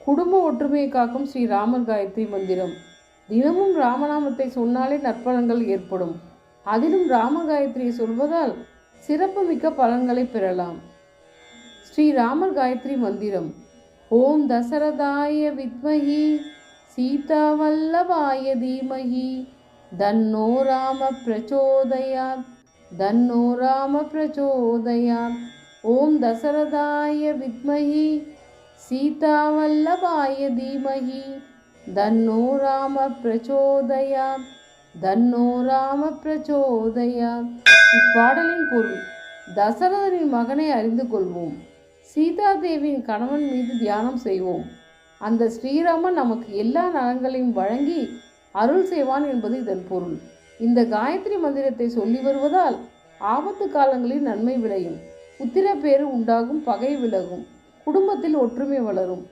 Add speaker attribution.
Speaker 1: குடும்ப ஒற்றுமையை காக்கும் ஸ்ரீ ராமர் காயத்ரி மந்திரம். தினமும் ராமநாமத்தை சொன்னாலே நற்பலன்கள் ஏற்படும். அதிலும் ராம காயத்ரியை சொல்வதால் சிறப்புமிக்க பலன்களை பெறலாம். ஸ்ரீ ராமர் காயத்ரி மந்திரம். ஓம் தசரதாய வித்மஹி சீதா வல்லபாய தீமஹி தன்னோ ராம பிரச்சோதயாத் தன்னோ ராம பிரச்சோதயாத். ஓம் தசரதாய வித்மஹி சீதா வல்லபாய தீமஹி தன்னோ ராம பிரச்சோதயாத் தன்னோ ராம பிரச்சோதயாத். இப்பாடலின் பொருள்: தசரதனின் மகனை அறிந்து கொள்வோம். சீதாதேவியின் கணவன் மீது தியானம் செய்வோம். அந்த ஸ்ரீராமன் நமக்கு எல்லா நலன்களையும் வழங்கி அருள் செய்வான் என்பது இதன் பொருள். இந்த காயத்ரி மந்திரத்தை சொல்லி வருவதால் ஆபத்து காலங்களில் நன்மை விளையும், புத்திர பேறு உண்டாகும், பகை விலகும், குடும்பத்தில் ஒற்றுமை வளரும்.